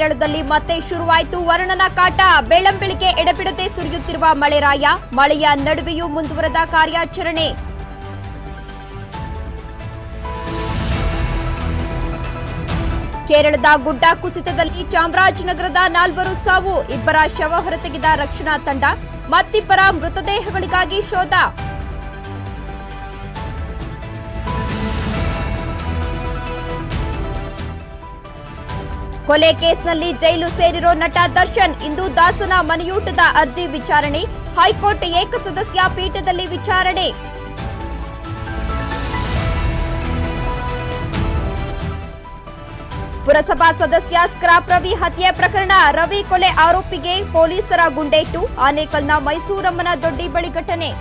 ಕೇರಳದಲ್ಲಿ ಮತ್ತೆ ಶುರುವಾಯಿತು ವರುಣನ ಕಾಟ. ಬೆಳ್ಳಂಬೆಳಗ್ಗೆ ಎಡೆಬಿಡದೆ ಸುರಿಯುತ್ತಿರುವ ಮಳೆರಾಯ. ಮಳೆಯ ನಡುವೆಯೂ ಮುಂದುವರೆದ ಕಾರ್ಯಾಚರಣೆ. ಕೇರಳದ ಗುಡ್ಡ ಕುಸಿತದಲ್ಲಿ ಚಾಮರಾಜನಗರದ 4 ಸಾವು. 2 ಶವ ಹೊರತೆಗೆದ ರಕ್ಷಣಾ ತಂಡ. ಮತ್ತಿಬ್ಬರ ಮೃತದೇಹಗಳಿಗಾಗಿ ಶೋಧ. ಕೊಲೆ ಕೇಸ್ನಲ್ಲಿ ಜೈಲು ಸೇರಿರೋ ನಟ ದರ್ಶನ್. ಇಂದು ದಾಸನ ಮನೆಯೂಟದ ಅರ್ಜಿ ವಿಚಾರಣೆ. ಹೈಕೋರ್ಟ್ ಏಕಸದಸ್ಯ ಪೀಠದಲ್ಲಿ ವಿಚಾರಣೆ. ಪುರಸಭಾ ಸದಸ್ಯ ಸ್ಕ್ರಾಪ್ ರವಿ ಹತ್ಯೆ ಪ್ರಕರಣ. ರವಿ ಕೊಲೆ ಆರೋಪಿಗೆ ಪೊಲೀಸರ ಗುಂಡೇಟು. ಆನೇಕಲ್ನ ಮೈಸೂರಮ್ಮನ ದೊಡ್ಡಿ ಬಳಿ ಘಟನೆ.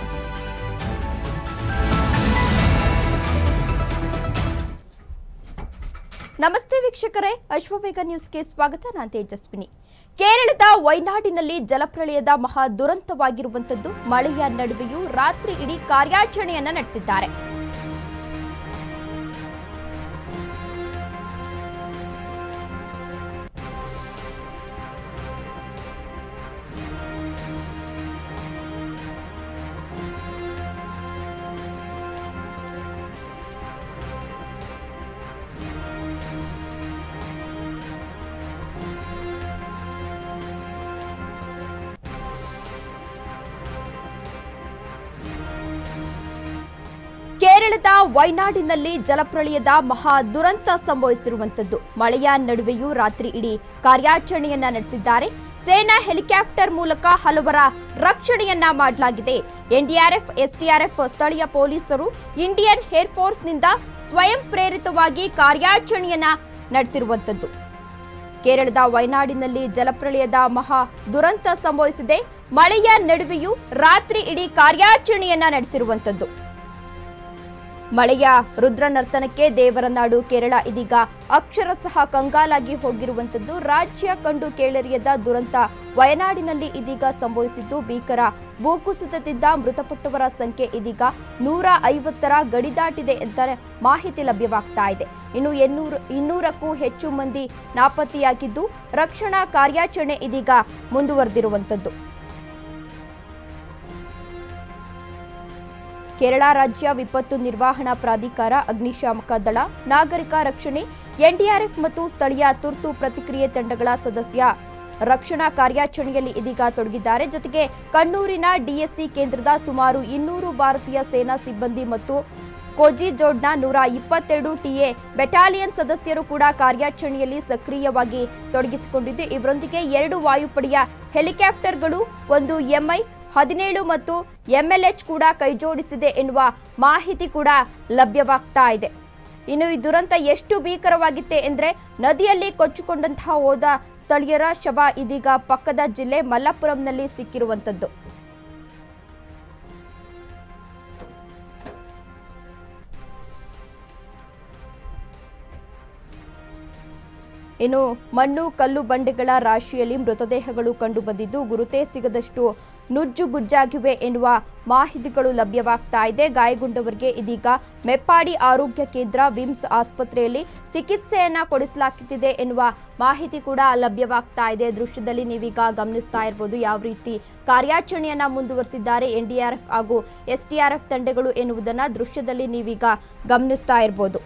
ನಮಸ್ತೆ ವೀಕ್ಷಕರೇ, ಅಶ್ವವೇಗ ನ್ಯೂಸ್ಗೆ ಸ್ವಾಗತ. ನಾನು ತೇಜಸ್ವಿನಿ. ಕೇರಳದ ವಯನಾಡಿನಲ್ಲಿ ಜಲಪ್ರಳಯದ ಮಹಾ ದುರಂತವಾಗಿರುವಂತದ್ದು. ಮಳೆಯ ನಡುವೆಯೂ ರಾತ್ರಿ ಇಡೀ ಕಾರ್ಯಾಚರಣೆಯನ್ನ ನಡೆಸಿದ್ದಾರೆ. ಕೇರಳದ ವಯನಾಡಿನಲ್ಲಿ ಜಲಪ್ರಳಯದ ಮಹಾ ದುರಂತ ಸಂಭವಿಸಿರುವಂತದ್ದು. ಮಳೆಯ ನಡುವೆಯೂ ರಾತ್ರಿ ಇಡೀ ಕಾರ್ಯಾಚರಣೆಯನ್ನ ನಡೆಸಿದ್ದಾರೆ. ಸೇನಾ ಹೆಲಿಕಾಪ್ಟರ್ ಮೂಲಕ ಹಲವರ ರಕ್ಷಣೆಯನ್ನ ಮಾಡಲಾಗಿದೆ. ಎನ್ಡಿಆರ್ಎಫ್, ಎಸ್ಡಿಆರ್ಎಫ್, ಸ್ಥಳೀಯ ಪೊಲೀಸರು, ಇಂಡಿಯನ್ ಏರ್ ಫೋರ್ಸ್ನಿಂದ ಸ್ವಯಂ ಪ್ರೇರಿತವಾಗಿ ಕಾರ್ಯಾಚರಣೆಯನ್ನ ನಡೆಸಿರುವಂತದ್ದು. ಕೇರಳದ ವಯನಾಡಿನಲ್ಲಿ ಜಲಪ್ರಳಯದ ಮಹಾ ದುರಂತ ಸಂಭವಿಸಿದೆ. ಮಳೆಯ ನಡುವೆಯೂ ರಾತ್ರಿ ಇಡೀ ಕಾರ್ಯಾಚರಣೆಯನ್ನ ನಡೆಸಿರುವಂತದ್ದು. ಮಳೆಯ ರುದ್ರ ನರ್ತನಕ್ಕೆ ದೇವರ ನಾಡು ಕೇರಳ ಇದೀಗ ಅಕ್ಷರಶಃ ಕಂಗಾಲಾಗಿ ಹೋಗಿರುವಂತದ್ದು. ರಾಜ್ಯ ಕಂಡು ಕೇಳರಿಯದ ದುರಂತ ವಯನಾಡಿನಲ್ಲಿ ಇದೀಗ ಸಂಭವಿಸಿದ್ದು. ಭೀಕರ ಭೂಕುಸಿತದಿಂದ ಮೃತಪಟ್ಟವರ ಸಂಖ್ಯೆ ಇದೀಗ 150ರ ಗಡಿ ದಾಟಿದೆ ಅಂತ ಮಾಹಿತಿ ಲಭ್ಯವಾಗ್ತಾ ಇದೆ. ಇನ್ನು 200ಕ್ಕೂ ಹೆಚ್ಚು ಮಂದಿ ನಾಪತ್ತೆಯಾಗಿದ್ದು ರಕ್ಷಣಾ ಕಾರ್ಯಾಚರಣೆ ಇದೀಗ ಮುಂದುವರೆದಿರುವಂತದ್ದು. ಕೇರಳ ರಾಜ್ಯ ವಿಪತ್ತು ನಿರ್ವಹಣಾ ಪ್ರಾಧಿಕಾರ, ಅಗ್ನಿಶಾಮಕ ದಳ, ನಾಗರಿಕ ರಕ್ಷಣೆ, ಎನ್ಡಿಆರ್ಎಫ್ ಮತ್ತು ಸ್ಥಳೀಯ ತುರ್ತು ಪ್ರತಿಕ್ರಿಯೆ ತಂಡಗಳ ಸದಸ್ಯ ರಕ್ಷಣಾ ಕಾರ್ಯಾಚರಣೆಯಲ್ಲಿ ಇದೀಗ ತೊಡಗಿದ್ದಾರೆ. ಜೊತೆಗೆ ಕಣ್ಣೂರಿನ ಡಿಎಸ್ಸಿ ಕೇಂದ್ರದ ಸುಮಾರು 200 ಭಾರತೀಯ ಸೇನಾ ಸಿಬ್ಬಂದಿ ಮತ್ತು ಕೋಜಿಜೋಡ್ನ 122 ಟಿಎ ಬೆಟಾಲಿಯನ್ ಸದಸ್ಯರು ಕೂಡ ಕಾರ್ಯಾಚರಣೆಯಲ್ಲಿ ಸಕ್ರಿಯವಾಗಿ ತೊಡಗಿಸಿಕೊಂಡಿದ್ದು, ಇವರೊಂದಿಗೆ 2 ವಾಯುಪಡೆಯ ಹೆಲಿಕಾಪ್ಟರ್ಗಳು, 1 MI-17 ಮತ್ತು MLH ಕೂಡ ಕೈಜೋಡಿಸಿದೆ ಎನ್ನುವ ಮಾಹಿತಿ ಕೂಡ ಲಭ್ಯವಾಗ್ತಾ ಇದೆ. ಇನ್ನು ಈ ದುರಂತ ಎಷ್ಟು ಭೀಕರವಾಗಿತ್ತೆ ಎಂದ್ರೆ, ನದಿಯಲ್ಲಿ ಕೊಚ್ಚಿಕೊಂಡಂತಹ ಹೋದ ಸ್ಥಳೀಯರ ಶವ ಇದೀಗ ಪಕ್ಕದ ಜಿಲ್ಲೆ ಮಲ್ಲಪುರಂನಲ್ಲಿ ಸಿಕ್ಕಿರುವಂತದ್ದು. ಇನ್ನು ಮಣ್ಣು ಕಲ್ಲು ಬಂಡೆಗಳ ರಾಶಿಯಲ್ಲಿ ಮೃತದೇಹಗಳು ಕಂಡುಬಂದಿದ್ದು, ಗುರುತೇ ಸಿಗದಷ್ಟು ನುಜ್ಜುಗುಜ್ಜಾಗಿವೆ ಎನ್ನುವ ಮಾಹಿತಿಗಳು ಲಭ್ಯವಾಗ್ತಾ ಇದೆ. ಗಾಯಗೊಂಡವರಿಗೆ ಇದೀಗ ಮೆಪ್ಪಾಡಿ ಆರೋಗ್ಯ ಕೇಂದ್ರ, ವಿಮ್ಸ್ ಆಸ್ಪತ್ರೆಯಲ್ಲಿ ಚಿಕಿತ್ಸೆಯನ್ನ ಕೊಡಿಸಲಾಗುತ್ತಿದೆ ಎನ್ನುವ ಮಾಹಿತಿ ಕೂಡ ಲಭ್ಯವಾಗ್ತಾ ಇದೆ. ದೃಶ್ಯದಲ್ಲಿ ನೀವೀಗ ಗಮನಿಸ್ತಾ ಇರಬಹುದು ಯಾವ ರೀತಿ ಕಾರ್ಯಾಚರಣೆಯನ್ನ ಮುಂದುವರಿಸಿದ್ದಾರೆ ಎನ್ಡಿಆರ್ಎಫ್ ಹಾಗೂ ಎಸ್ಡಿಆರ್ಎಫ್ ತಂಡಗಳು ಎನ್ನುವುದನ್ನ ದೃಶ್ಯದಲ್ಲಿ ನೀವೀಗ ಗಮನಿಸ್ತಾ ಇರಬಹುದು.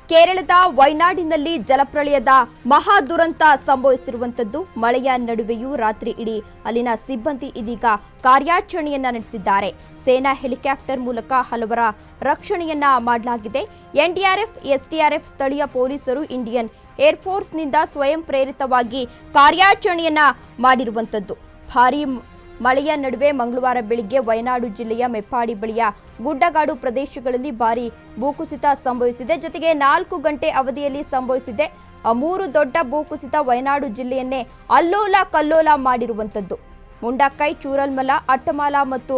ಕೇರಳದ ವಯನಾಡಿನಲ್ಲಿ ಜಲಪ್ರಳಯದ ಮಹಾ ದುರಂತ ಸಂಭವಿಸಿರುವಂತದ್ದು. ಮಳೆಯ ನಡುವೆಯೂ ರಾತ್ರಿ ಇಡೀ ಅಲ್ಲಿನ ಸಿಬ್ಬಂದಿ ಇದೀಗ ಕಾರ್ಯಾಚರಣೆಯನ್ನ ನಡೆಸಿದ್ದಾರೆ. ಸೇನಾ ಹೆಲಿಕಾಪ್ಟರ್ ಮೂಲಕ ಹಲವರ ರಕ್ಷಣೆಯನ್ನ ಮಾಡಲಾಗಿದೆ. ಎನ್ಡಿಆರ್ಎಫ್, ಎಸ್ಡಿಆರ್ಎಫ್, ಸ್ಥಳೀಯ ಪೊಲೀಸರು, ಇಂಡಿಯನ್ ಏರ್ ಫೋರ್ಸ್ನಿಂದ ಸ್ವಯಂ ಪ್ರೇರಿತವಾಗಿ ಕಾರ್ಯಾಚರಣೆಯನ್ನ ಮಾಡಿರುವಂತದ್ದು. ಭಾರೀ ಮಳೆಯ ನಡುವೆ ಮಂಗಳವಾರ ಬೆಳಿಗ್ಗೆ ವಯನಾಡು ಜಿಲ್ಲೆಯ ಮೆಪ್ಪಾಡಿ ಬಳಿಯ ಗುಡ್ಡಗಾಡು ಪ್ರದೇಶಗಳಲ್ಲಿ ಭಾರೀ ಭೂಕುಸಿತ ಸಂಭವಿಸಿದೆ. ಜೊತೆಗೆ 4 ಗಂಟೆ ಅವಧಿಯಲ್ಲಿ ಸಂಭವಿಸಿದೆ. 3 ದೊಡ್ಡ ಭೂಕುಸಿತ ವಯನಾಡು ಜಿಲ್ಲೆಯನ್ನೇ ಅಲ್ಲೋಲ ಕಲ್ಲೋಲ ಮಾಡಿರುವಂತದ್ದು. ಮುಂಡಕ್ಕೈ, ಚೂರಲ್ಮಲ, ಅಟ್ಟಮಾಲ ಮತ್ತು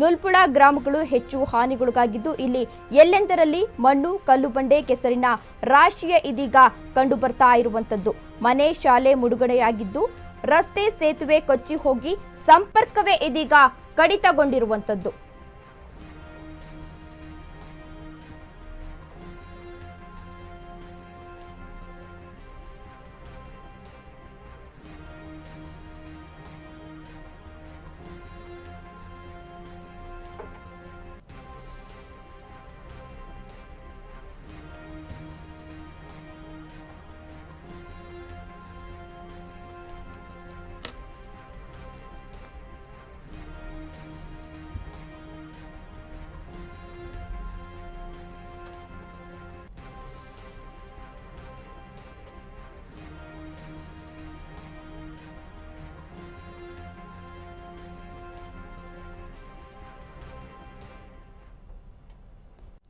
ನುಲ್ಪುಳ ಗ್ರಾಮಗಳು ಹೆಚ್ಚು ಹಾನಿಗೊಳಗಾಗಿದ್ದು, ಇಲ್ಲಿ ಎಲ್ಲೆಂದರಲ್ಲಿ ಮಣ್ಣು, ಕಲ್ಲು ಬಂಡೆ, ಕೆಸರಿನ ರಾಶಿಯ ಇದೀಗ ಕಂಡು ಬರ್ತಾ ಇರುವಂತದ್ದು. ಮನೆ, ಶಾಲೆ ಮುಳುಗಡೆಯಾಗಿದ್ದು, ರಸ್ತೆ, ಸೇತುವೆ ಕೊಚ್ಚಿ ಹೋಗಿ ಸಂಪರ್ಕವೇ ಇದೀಗ ಕಡಿತಗೊಂಡಿರುವಂತದ್ದು.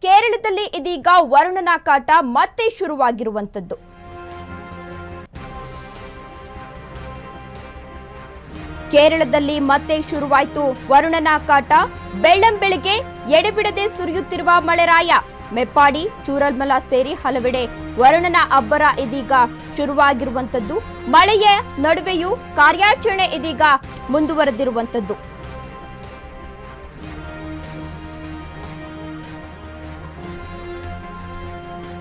ಕೇರಳದಲ್ಲಿ ಇದೀಗ ವರುಣನ ಕಾಟ ಮತ್ತೆ ಶುರುವಾಗಿರುವಂತದ್ದು. ಕೇರಳದಲ್ಲಿ ಮತ್ತೆ ಶುರುವಾಯಿತು ವರುಣನ ಕಾಟ. ಬೆಳ್ಳಂಬೆಳಗ್ಗೆ ಎಡೆಬಿಡದೆ ಸುರಿಯುತ್ತಿರುವ ಮಳೆರಾಯ. ಮೆಪ್ಪಾಡಿ, ಚೂರಲ್ಮಲ ಸೇರಿ ಹಲವೆಡೆ ವರುಣನ ಅಬ್ಬರ ಇದೀಗ ಶುರುವಾಗಿರುವಂತದ್ದು. ಮಳೆಯ ನಡುವೆಯೂ ಕಾರ್ಯಾಚರಣೆ ಇದೀಗ ಮುಂದುವರೆದಿರುವಂತದ್ದು.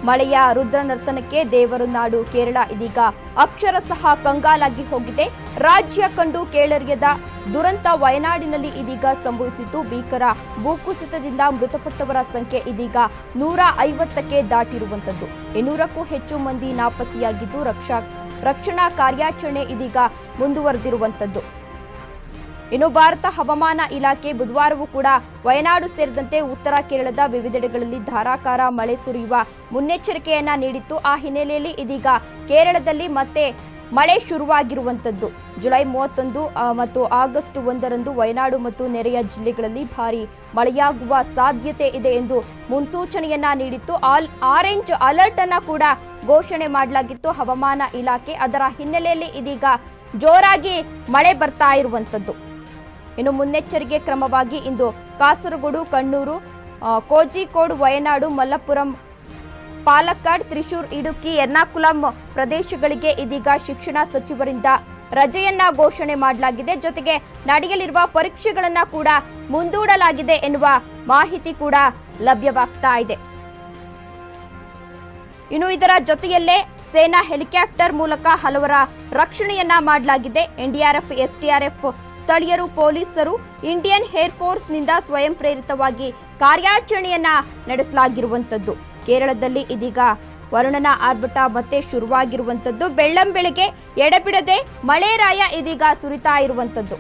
ಮಳೆಯ ರುದ್ರ ನರ್ತನಕ್ಕೆ ದೇವರು ನಾಡು ಕೇರಳ ಇದೀಗ ಅಕ್ಷರಶಃ ಕಂಗಾಲಾಗಿ ಹೋಗಿದೆ. ರಾಜ್ಯ ಕಂಡು ಕೇಳರಿಯದ ದುರಂತ ವಯನಾಡಿನಲ್ಲಿ ಇದೀಗ ಸಂಭವಿಸಿದ್ದು. ಭೀಕರ ಭೂಕುಸಿತದಿಂದ ಮೃತಪಟ್ಟವರ ಸಂಖ್ಯೆ ಇದೀಗ 150ಕ್ಕೆ ದಾಟಿರುವಂತದ್ದು. 200ಕ್ಕೂ ಹೆಚ್ಚು ಮಂದಿ ನಾಪತ್ತೆಯಾಗಿದ್ದು, ರಕ್ಷಣಾ ಕಾರ್ಯಾಚರಣೆ ಇದೀಗ ಮುಂದುವರೆದಿರುವಂತದ್ದು. ಇನ್ನು ಭಾರತ ಹವಾಮಾನ ಇಲಾಖೆ ಬುಧವಾರವೂ ಕೂಡ ವಯನಾಡು ಸೇರಿದಂತೆ ಉತ್ತರ ಕೇರಳದ ವಿವಿಧೆಡೆಗಳಲ್ಲಿ ಧಾರಾಕಾರ ಮಳೆ ಸುರಿಯುವ ಮುನ್ನೆಚ್ಚರಿಕೆಯನ್ನ ನೀಡಿತ್ತು. ಆ ಹಿನ್ನೆಲೆಯಲ್ಲಿ ಇದೀಗ ಕೇರಳದಲ್ಲಿ ಮತ್ತೆ ಮಳೆ ಶುರುವಾಗಿರುವಂತದ್ದು. ಜುಲೈ 31 ಮತ್ತು ಆಗಸ್ಟ್ 1ರಂದು ವಯನಾಡು ಮತ್ತು ನೆರೆಯ ಜಿಲ್ಲೆಗಳಲ್ಲಿ ಭಾರೀ ಮಳೆಯಾಗುವ ಸಾಧ್ಯತೆ ಇದೆ ಎಂದು ಮುನ್ಸೂಚನೆಯನ್ನ ನೀಡಿತ್ತು. ಆರೆಂಜ್ ಅಲರ್ಟ್ ಅನ್ನ ಕೂಡ ಘೋಷಣೆ ಮಾಡಲಾಗಿತ್ತು ಹವಾಮಾನ ಇಲಾಖೆ. ಅದರ ಹಿನ್ನೆಲೆಯಲ್ಲಿ ಇದೀಗ ಜೋರಾಗಿ ಮಳೆ ಬರ್ತಾ ಇರುವಂತದ್ದು. ಇನ್ನು ಮುನ್ನೆಚ್ಚರಿಕೆ ಕ್ರಮವಾಗಿ ಇಂದು ಕಾಸರಗೋಡು, ಕಣ್ಣೂರು, ಕೋಜಿಕೋಡ್, ವಯನಾಡು, ಮಲ್ಲಪುರಂ, ಪಾಲಕ್ಕಾಡ್, ತ್ರಿಶೂರ್, ಇಡುಕ್ಕಿ, ಎರ್ನಾಕುಲಂ ಪ್ರದೇಶಗಳಿಗೆ ಇದೀಗ ಶಿಕ್ಷಣ ಸಚಿವರಿಂದ ರಜೆಯನ್ನ ಘೋಷಣೆ ಮಾಡಲಾಗಿದೆ. ಜೊತೆಗೆ ನಡೆಯಲಿರುವ ಪರೀಕ್ಷೆಗಳನ್ನ ಕೂಡ ಮುಂದೂಡಲಾಗಿದೆ ಎನ್ನುವ ಮಾಹಿತಿ ಕೂಡ ಲಭ್ಯವಾಗ್ತಾ ಇದೆ. ಇನ್ನು ಇದರ ಜೊತೆಯಲ್ಲೇ ಸೇನಾ ಹೆಲಿಕಾಪ್ಟರ್ ಮೂಲಕ ಹಲವರ ರಕ್ಷಣೆಯನ್ನ ಮಾಡಲಾಗಿದೆ. ಎನ್ಡಿಆರ್ಎಫ್, ಎಸ್ಡಿಆರ್ಎಫ್, ಸ್ಥಳೀಯರು, ಪೊಲೀಸರು, ಇಂಡಿಯನ್ ಏರ್ ಫೋರ್ಸ್ ನಿಂದ ಸ್ವಯಂ ಪ್ರೇರಿತವಾಗಿ ಕಾರ್ಯಾಚರಣೆಯನ್ನ ನಡೆಸಲಾಗಿರುವಂತದ್ದು. ಕೇರಳದಲ್ಲಿ ಇದೀಗ ವರುಣನ ಆರ್ಭಟ ಮತ್ತೆ ಶುರುವಾಗಿರುವಂತದ್ದು. ಬೆಳ್ಳಂಬೆಳಗ್ಗೆ ಎಡೆಬಿಡದೆ ಮಳೆರಾಯ ಇದೀಗ ಸುರಿತಾ ಇರುವಂತದ್ದು.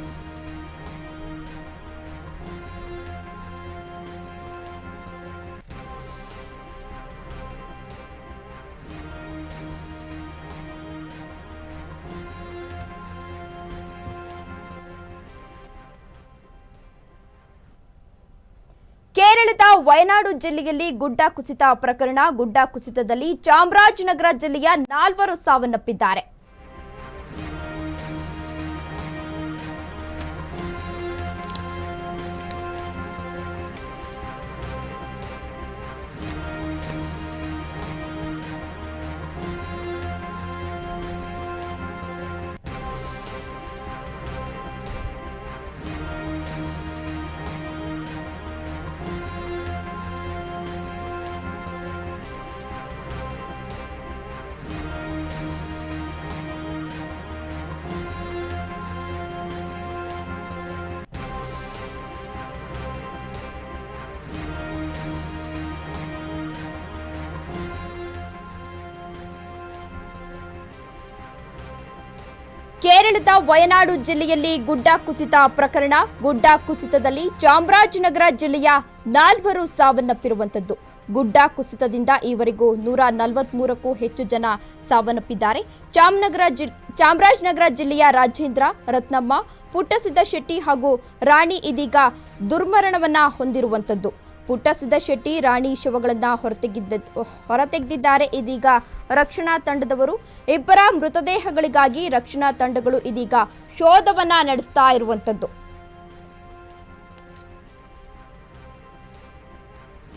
ಕೇರಳದ ವಯನಾಡು ಜಿಲ್ಲೆಯಲ್ಲಿ ಗುಡ್ಡ ಕುಸಿತ ಪ್ರಕರಣ. ಗುಡ್ಡ ಕುಸಿತದಲ್ಲಿ ಚಾಮರಾಜನಗರ ಜಿಲ್ಲೆಯ 4 ಸಾವನ್ನಪ್ಪಿದ್ದಾರೆ. ಕೇರಳದ ವಯನಾಡು ಜಿಲ್ಲೆಯಲ್ಲಿ ಗುಡ್ಡ ಕುಸಿತ ಪ್ರಕರಣ. ಗುಡ್ಡ ಕುಸಿತದಲ್ಲಿ ಚಾಮರಾಜನಗರ ಜಿಲ್ಲೆಯ 4 ಸಾವನ್ನಪ್ಪಿರುವಂತದ್ದು. ಗುಡ್ಡ ಕುಸಿತದಿಂದ ಈವರೆಗೂ 143ಕ್ಕೂ ಹೆಚ್ಚು ಜನ ಸಾವನ್ನಪ್ಪಿದ್ದಾರೆ. ಚಾಮರಾಜನಗರ ಜಿಲ್ಲೆಯ ರಾಜೇಂದ್ರ, ರತ್ನಮ್ಮ, ಪುಟ್ಟಸಿದ್ದ ಶೆಟ್ಟಿ ಹಾಗೂ ರಾಣಿ ಇದೀಗ ದುರ್ಮರಣವನ್ನ ಹೊಂದಿರುವಂತದ್ದು. ಪುಟ್ಟಸಿದ್ದ ಶೆಟ್ಟಿ, ರಾಣಿ ಶವಗಳನ್ನು ಹೊರತೆಗೆದಿದ್ದಾರೆ. ಇದೀಗ ರಕ್ಷಣಾ ತಂಡದವರು ಇಬ್ಬರ ಮೃತದೇಹಗಳಿಗಾಗಿ ರಕ್ಷಣಾ ತಂಡಗಳು ಇದೀಗ ಶೋಧವನ್ನ ನಡೆಸ್ತಾ ಇರುವಂತದ್ದು.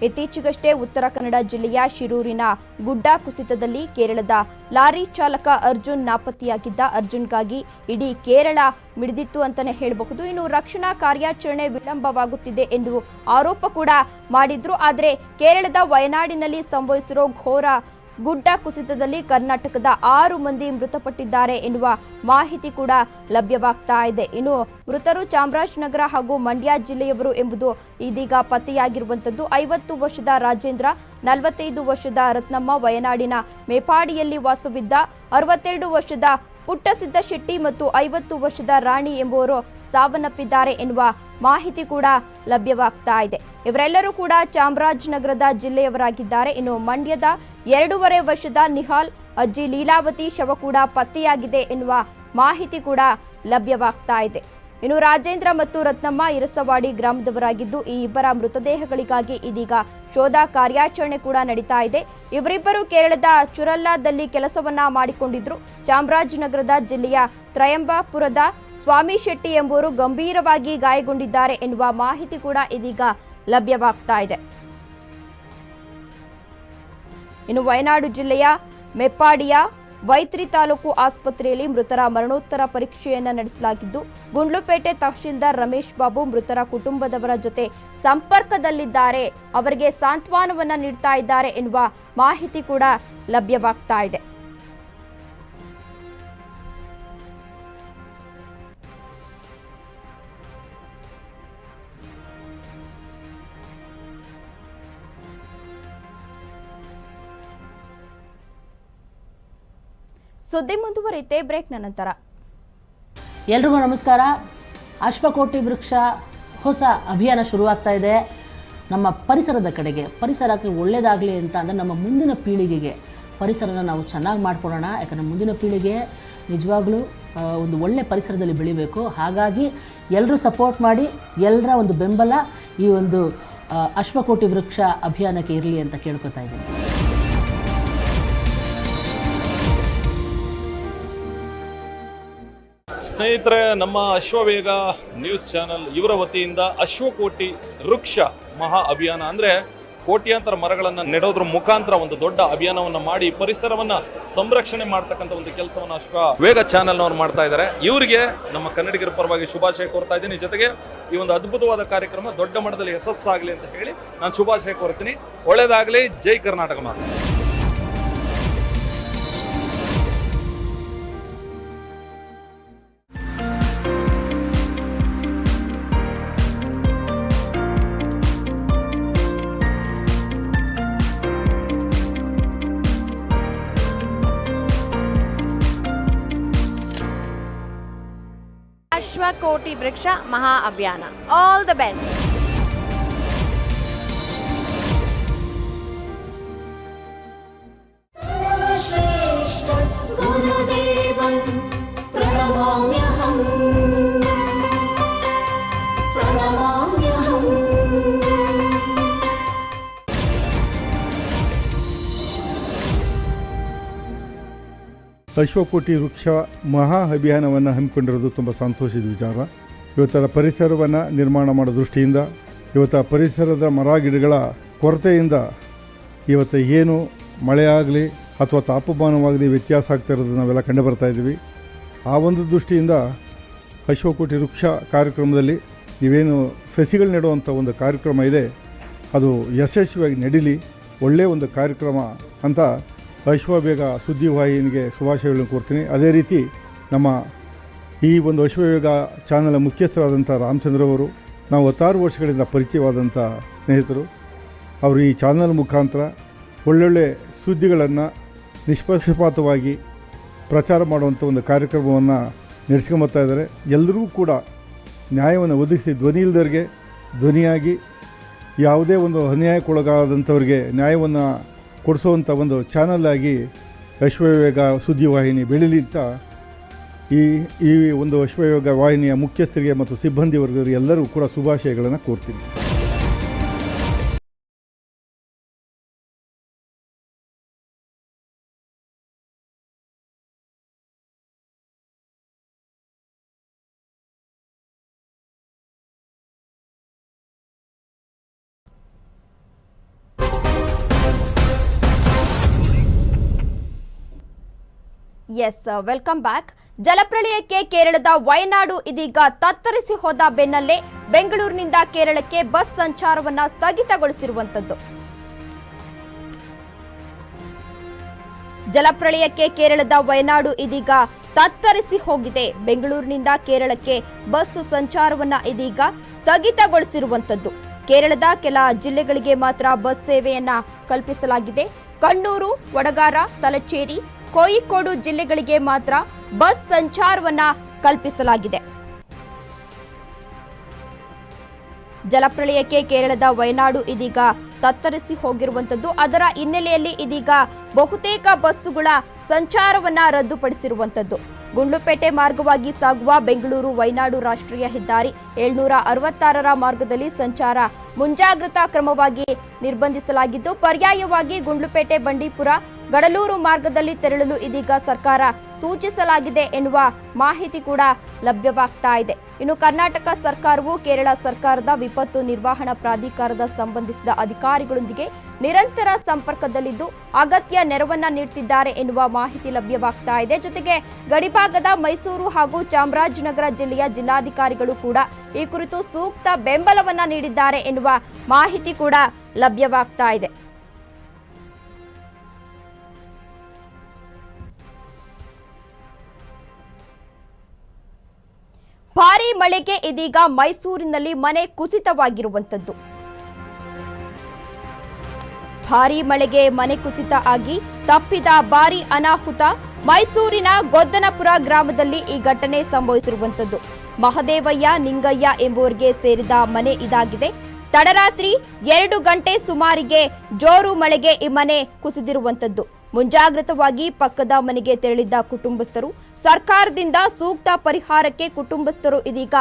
ಇತ್ತೀಚೆಗಷ್ಟೇ ಉತ್ತರ ಕನ್ನಡ ಜಿಲ್ಲೆಯ ಶಿರೂರಿನ ಗುಡ್ಡ ಕುಸಿತದಲ್ಲಿ ಕೇರಳದ ಲಾರಿ ಚಾಲಕ ಅರ್ಜುನ್ ನಾಪತ್ತೆಯಾಗಿದ್ದ. ಅರ್ಜುನ್ಗಾಗಿ ಇಡೀ ಕೇರಳ ಮಿಡಿದಿತ್ತು ಅಂತಾನೆ ಹೇಳಬಹುದು. ಇನ್ನು ರಕ್ಷಣಾ ಕಾರ್ಯಾಚರಣೆ ವಿಳಂಬವಾಗುತ್ತಿದೆ ಎಂದು ಆರೋಪ ಕೂಡ ಮಾಡಿದ್ರು. ಆದರೆ ಕೇರಳದ ವಯನಾಡಿನಲ್ಲಿ ಸಂಭವಿಸಿರೋ ಘೋರ ಗುಡ್ಡ ಕುಸಿತದಲ್ಲಿ ಕರ್ನಾಟಕದ 6 ಮಂದಿ ಮೃತಪಟ್ಟಿದ್ದಾರೆ ಎನ್ನುವ ಮಾಹಿತಿ ಕೂಡ ಲಭ್ಯವಾಗ್ತಾ ಇದೆ. ಇನ್ನು ಮೃತರು ಚಾಮರಾಜನಗರ ಹಾಗೂ ಮಂಡ್ಯ ಜಿಲ್ಲೆಯವರು ಎಂಬುದು ಇದೀಗ ಪತ್ತೆಯಾಗಿರುವಂತದ್ದು. 50 ವರ್ಷದ ರಾಜೇಂದ್ರ, 45 ವರ್ಷದ ರತ್ನಮ್ಮ ವಯನಾಡಿನ ಮೇಪಾಡಿಯಲ್ಲಿ ವಾಸವಿದ್ದ. 62 ವರ್ಷದ ಪುಟ್ಟಸಿದ್ದ ಶೆಟ್ಟಿ ಮತ್ತು 50 ವರ್ಷದ ರಾಣಿ ಎಂಬುವರು ಸಾವನ್ನಪ್ಪಿದ್ದಾರೆ ಎನ್ನುವ ಮಾಹಿತಿ ಕೂಡ ಲಭ್ಯವಾಗ್ತಾ ಇದೆ. ಇವರೆಲ್ಲರೂ ಕೂಡ ಚಾಮರಾಜನಗರದ ಜಿಲ್ಲೆಯವರಾಗಿದ್ದಾರೆ. ಇನ್ನು ಮಂಡ್ಯದ 2.5 ವರ್ಷದ ನಿಹಾಲ್, ಅಜ್ಜಿ ಲೀಲಾವತಿ ಶವ ಕೂಡ ಪತ್ತೆಯಾಗಿದೆ ಎನ್ನುವ ಮಾಹಿತಿ ಕೂಡ ಲಭ್ಯವಾಗ್ತಾ ಇದೆ. ಇನ್ನು ರಾಜೇಂದ್ರ ಮತ್ತು ರತ್ನಮ್ಮ ಇರಸವಾಡಿ ಗ್ರಾಮದವರಾಗಿದ್ದು, ಈ ಇಬ್ಬರ ಮೃತದೇಹಗಳಿಗಾಗಿ ಇದೀಗ ಶೋಧ ಕಾರ್ಯಾಚರಣೆ ಕೂಡ ನಡೀತಾ ಇದೆ. ಇವರಿಬ್ಬರು ಕೇರಳದ ಚುರಲ್ಲಾದಲ್ಲಿ ಕೆಲಸವನ್ನ ಮಾಡಿಕೊಂಡಿದ್ರು. ಚಾಮರಾಜನಗರದ ಜಿಲ್ಲೆಯ ತ್ರಯಂಬಪುರದ ಸ್ವಾಮಿ ಶೆಟ್ಟಿ ಎಂಬುವರು ಗಂಭೀರವಾಗಿ ಗಾಯಗೊಂಡಿದ್ದಾರೆ ಎನ್ನುವ ಮಾಹಿತಿ ಕೂಡ ಇದೀಗ ಲಭ್ಯವಾಗ್ತಾ ಇದೆ. ಇನ್ನು ವಯನಾಡು ಜಿಲ್ಲೆಯ ಮೆಪ್ಪಾಡಿಯ ವೈತ್ರಿ ತಾಲೂಕು ಆಸ್ಪತ್ರೆಯಲ್ಲಿ ಮೃತರ ಮರಣೋತ್ತರ ಪರೀಕ್ಷೆಯನ್ನು ನಡೆಸಲಾಗಿದ್ದು, ಗುಂಡ್ಲುಪೇಟೆ ತಹಶೀಲ್ದಾರ್ ರಮೇಶ್ ಬಾಬು ಮೃತರ ಕುಟುಂಬದವರ ಜೊತೆ ಸಂಪರ್ಕದಲ್ಲಿದ್ದಾರೆ, ಅವರಿಗೆ ಸಾಂತ್ವನವನ್ನ ನೀಡ್ತಾ ಇದ್ದಾರೆ ಎನ್ನುವ ಮಾಹಿತಿ ಕೂಡ ಲಭ್ಯವಾಗ್ತಾ ಇದೆ. ಸುದ್ದಿ ಮುಂದುವರಿಯುತ್ತೆ ಬ್ರೇಕ್ನ ನಂತರ. ಎಲ್ರಿಗೂ ನಮಸ್ಕಾರ. ಅಶ್ವಕೋಟಿ ವೃಕ್ಷ ಹೊಸ ಅಭಿಯಾನ ಶುರುವಾಗ್ತಾ ಇದೆ. ನಮ್ಮ ಪರಿಸರದ ಕಡೆಗೆ, ಪರಿಸರಕ್ಕೆ ಒಳ್ಳೆಯದಾಗಲಿ ಅಂತ ಅಂದರೆ ನಮ್ಮ ಮುಂದಿನ ಪೀಳಿಗೆಗೆ ಪರಿಸರನ ನಾವು ಚೆನ್ನಾಗಿ ಮಾಡ್ಕೊಡೋಣ. ಯಾಕಂದರೆ ಮುಂದಿನ ಪೀಳಿಗೆ ನಿಜವಾಗ್ಲೂ ಒಂದು ಒಳ್ಳೆ ಪರಿಸರದಲ್ಲಿ ಬೆಳಿಬೇಕು. ಹಾಗಾಗಿ ಎಲ್ಲರೂ ಸಪೋರ್ಟ್ ಮಾಡಿ, ಎಲ್ಲರ ಒಂದು ಬೆಂಬಲ ಈ ಒಂದು ಅಶ್ವಕೋಟಿ ವೃಕ್ಷ ಅಭಿಯಾನಕ್ಕೆ ಇರಲಿ ಅಂತ ಕೇಳ್ಕೊತಾ ಇದ್ದೀನಿ. ಸ್ನೇಹಿತರೆ, ನಮ್ಮ ಅಶ್ವವೇಗ ನ್ಯೂಸ್ ಚಾನಲ್ ಇವರ ವತಿಯಿಂದ ಅಶ್ವಕೋಟಿ ವೃಕ್ಷ ಮಹಾ ಅಭಿಯಾನ ಅಂದರೆ ಕೋಟ್ಯಾಂತರ ಮರಗಳನ್ನು ನೆಡೋದ್ರ ಮುಖಾಂತರ ಒಂದು ದೊಡ್ಡ ಅಭಿಯಾನವನ್ನು ಮಾಡಿ ಪರಿಸರವನ್ನು ಸಂರಕ್ಷಣೆ ಮಾಡ್ತಕ್ಕಂಥ ಒಂದು ಕೆಲಸವನ್ನು ಅಶ್ವವೇಗ ಚಾನಲ್ನವ್ರು ಮಾಡ್ತಾ ಇದ್ದಾರೆ. ಇವರಿಗೆ ನಮ್ಮ ಕನ್ನಡಿಗರ ಪರವಾಗಿ ಶುಭಾಶಯ ಕೋರ್ತಾ ಇದ್ದೀನಿ. ಜೊತೆಗೆ ಈ ಒಂದು ಅದ್ಭುತವಾದ ಕಾರ್ಯಕ್ರಮ ದೊಡ್ಡ ಮಟ್ಟದಲ್ಲಿ ಯಶಸ್ಸಾಗಲಿ ಅಂತ ಹೇಳಿ ನಾನು ಶುಭಾಶಯ ಕೋರ್ತೀನಿ. ಒಳ್ಳೆಯದಾಗಲಿ. ಜೈ ಕರ್ನಾಟಕ ಮಾತು. ಅಶ್ವಕೋಟಿ ವೃಕ್ಷ ಮಹಾ ಅಭಿಯಾನ. All the best. ಅಶ್ವಕೋಟಿ ವೃಕ್ಷ ಮಹಾ ಅಭಿಯಾನವನ್ನು ಹಮ್ಮಿಕೊಂಡಿರೋದು ತುಂಬ ಸಂತೋಷದ ವಿಚಾರ. ಇವತ್ತರ ಪರಿಸರವನ್ನು ನಿರ್ಮಾಣ ಮಾಡೋ ದೃಷ್ಟಿಯಿಂದ, ಇವತ್ತು ಪರಿಸರದ ಮರ ಗಿಡಗಳ ಕೊರತೆಯಿಂದ ಇವತ್ತು ಏನು ಮಳೆಯಾಗಲಿ ಅಥವಾ ತಾಪಮಾನವಾಗಲಿ ವ್ಯತ್ಯಾಸ ಆಗ್ತಾ ಇರೋದು ನಾವೆಲ್ಲ ಕಂಡು ಬರ್ತಾ ಇದ್ದೀವಿ. ಆ ಒಂದು ದೃಷ್ಟಿಯಿಂದ ಅಶ್ವಕೋಟಿ ವೃಕ್ಷ ಕಾರ್ಯಕ್ರಮದಲ್ಲಿ ನೀವೇನು ಸಸಿಗಳು ನೆಡುವಂಥ ಒಂದು ಕಾರ್ಯಕ್ರಮ ಇದೆ, ಅದು ಯಶಸ್ವಿಯಾಗಿ ನಡೀಲಿ, ಒಳ್ಳೆಯ ಒಂದು ಕಾರ್ಯಕ್ರಮ ಅಂತ ಅಶ್ವವೇಗ ಸುದ್ದಿವಾಹಿನಿಗೆ ಶುಭಾಶಯಗಳನ್ನು ಕೋರ್ತೀನಿ. ಅದೇ ರೀತಿ ನಮ್ಮ ಈ ಒಂದು ಅಶ್ವವೇಗ ಚಾನಲ್ ಮುಖ್ಯಸ್ಥರಾದಂಥ ರಾಮಚಂದ್ರ ಅವರು, ನಾವು 16 ವರ್ಷಗಳಿಂದ ಪರಿಚಯವಾದಂಥ ಸ್ನೇಹಿತರು. ಅವರು ಈ ಚಾನಲ್ ಮುಖಾಂತರ ಒಳ್ಳೊಳ್ಳೆ ಸುದ್ದಿಗಳನ್ನು ನಿಷ್ಪಕ್ಷಪಾತವಾಗಿ ಪ್ರಚಾರ ಮಾಡುವಂಥ ಒಂದು ಕಾರ್ಯಕ್ರಮವನ್ನು ನಡೆಸ್ಕೊಂಬರ್ತಾ ಇದ್ದಾರೆ. ಎಲ್ಲರಿಗೂ ಕೂಡ ನ್ಯಾಯವನ್ನು ಒದಗಿಸಿ, ಧ್ವನಿ ಇಲ್ಲದವ್ರಿಗೆ ಧ್ವನಿಯಾಗಿ, ಯಾವುದೇ ಒಂದು ಅನ್ಯಾಯಕ್ಕೊಳಗಾದಂಥವ್ರಿಗೆ ನ್ಯಾಯವನ್ನು ಕೊಡಿಸುವಂಥ ಒಂದು ಚಾನಲ್ ಆಗಿ ಅಶ್ವವೇಗ ಸುದ್ದಿವಾಹಿನಿ ಬೆಳೀಲಿ ಅಂತ ಈ ಒಂದು ಅಶ್ವವೇಗ ವಾಹಿನಿಯ ಮುಖ್ಯಸ್ಥರಿಗೆ ಮತ್ತು ಸಿಬ್ಬಂದಿ ವರ್ಗದವರಿಗೆ ಎಲ್ಲರೂ ಕೂಡ ಶುಭಾಶಯಗಳನ್ನು ಕೋರ್ತೀನಿ. Yes welcome back. ಜಲಪ್ರಳಯಕ್ಕೆ ಕೇರಳದ ವಯನಾಡು ಇದೀಗ ತತ್ತರಿಸಿ ಹೋದ ಬೆನ್ನಲ್ಲೇ ಬೆಂಗಳೂರಿನಿಂದ ಕೇರಳಕ್ಕೆ ಬಸ್ ಸಂಚಾರವನ್ನ ಸ್ಥಗಿತಗೊಳಿಸಿರುವಂತದ್ದು. ಜಲಪ್ರಳಯಕ್ಕೆ ಕೇರಳದ ವಯನಾಡು ಇದೀಗ ತತ್ತರಿಸಿ ಹೋಗಿದೆ. ಬೆಂಗಳೂರಿನಿಂದ ಕೇರಳಕ್ಕೆ ಬಸ್ ಸಂಚಾರವನ್ನ ಇದೀಗ ಸ್ಥಗಿತಗೊಳಿಸಿರುವಂತದ್ದು. ಕೇರಳದ ಕೆಲ ಜಿಲ್ಲೆಗಳಿಗೆ ಮಾತ್ರ ಬಸ್ ಸೇವೆಯನ್ನ ಕಲ್ಪಿಸಲಾಗಿದೆ. ಕಣ್ಣೂರು, ವಡಗಾರ, ತಲಚೇರಿ, ಕೋಯಿಕೋಡು ಜಿಲ್ಲೆಗಳಿಗೆ ಮಾತ್ರ ಬಸ್ ಸಂಚಾರವನ್ನ ಕಲ್ಪಿಸಲಾಗಿದೆ. ಜಲಪ್ರಳಯಕ್ಕೆ ಕೇರಳದ ವಯನಾಡು ಇದೀಗ ತತ್ತರಿಸಿ ಹೋಗಿರುವಂತದ್ದು. ಅದರ ಹಿನ್ನೆಲೆಯಲ್ಲಿ ಇದೀಗ ಬಹುತೇಕ ಬಸ್ಸುಗಳ ಸಂಚಾರವನ್ನ ರದ್ದುಪಡಿಸಿರುವಂತದ್ದು. ಗುಂಡ್ಲುಪೇಟೆ ಮಾರ್ಗವಾಗಿ ಸಾಗುವ ಬೆಂಗಳೂರು ವಯನಾಡು ರಾಷ್ಟ್ರೀಯ ಹೆದ್ದಾರಿ 766ರ ಮಾರ್ಗದಲ್ಲಿ ಸಂಚಾರ ಮುಂಜಾಗ್ರತಾ ಕ್ರಮವಾಗಿ ನಿರ್ಬಂಧಿಸಲಾಗಿದ್ದು, ಪರ್ಯಾಯವಾಗಿ ಗುಂಡ್ಲುಪೇಟೆ, ಬಂಡೀಪುರ, ಗಡಲೂರು ಮಾರ್ಗದಲ್ಲಿ ತೆರಳಲು ಇದೀಗ ಸರ್ಕಾರ ಸೂಚಿಸಲಾಗಿದೆ ಎನ್ನುವ ಮಾಹಿತಿ ಕೂಡ ಲಭ್ಯವಾಗ್ತಾ ಇದೆ. ಇನ್ನು ಕರ್ನಾಟಕ ಸರ್ಕಾರವು ಕೇರಳ ಸರ್ಕಾರದ ವಿಪತ್ತು ನಿರ್ವಹಣಾ ಪ್ರಾಧಿಕಾರದ ಸಂಬಂಧಿಸಿದ ಅಧಿಕಾರಿಗಳೊಂದಿಗೆ ನಿರಂತರ ಸಂಪರ್ಕದಲ್ಲಿದ್ದು ಅಗತ್ಯ ನೆರವನ್ನ ನೀಡುತ್ತಿದ್ದಾರೆ ಎನ್ನುವ ಮಾಹಿತಿ ಲಭ್ಯವಾಗ್ತಾ ಇದೆ. ಜೊತೆಗೆ ಗಡಿಭಾಗದ ಮೈಸೂರು ಹಾಗೂ ಚಾಮರಾಜನಗರ ಜಿಲ್ಲೆಯ ಜಿಲ್ಲಾಧಿಕಾರಿಗಳು ಕೂಡ ಈ ಕುರಿತು ಸೂಕ್ತ ಬೆಂಬಲವನ್ನ ನೀಡಿದ್ದಾರೆ ಎನ್ನುವ ಮಾಹಿತಿ ಕೂಡ ಲಭ್ಯವಾಗ್ತಾ ಇದೆ. ಭಾರೀ ಮಳೆಗೆ ಇದೀಗ ಮೈಸೂರಿನಲ್ಲಿ ಮನೆ ಕುಸಿತವಾಗಿರುವಂತದ್ದು. ಭಾರೀ ಮಳೆಗೆ ಮನೆ ಕುಸಿತ ಆಗಿ ತಪ್ಪಿದ ಭಾರೀ ಅನಾಹುತ. ಮೈಸೂರಿನ ಗೊದ್ದನಪುರ ಗ್ರಾಮದಲ್ಲಿ ಈ ಘಟನೆ ಸಂಭವಿಸಿರುವಂತದ್ದು. ಮಹದೇವಯ್ಯ ನಿಂಗಯ್ಯ ಎಂಬುವರಿಗೆ ಸೇರಿದ ಮನೆ ಇದಾಗಿದೆ. ತಡರಾತ್ರಿ 2 ಗಂಟೆ ಸುಮಾರಿಗೆ ಜೋರು ಮಳೆಗೆ ಈ ಮನೆ ಕುಸಿದಿರುವಂತದ್ದು. ಮುಂಜಾಗ್ರತವಾಗಿ ಪಕ್ಕದ ಮನೆಗೆ ತೆರಳಿದ್ದ ಕುಟುಂಬಸ್ಥರು ಸರ್ಕಾರದಿಂದ ಸೂಕ್ತ ಪರಿಹಾರಕ್ಕೆ ಕುಟುಂಬಸ್ಥರು ಇದೀಗ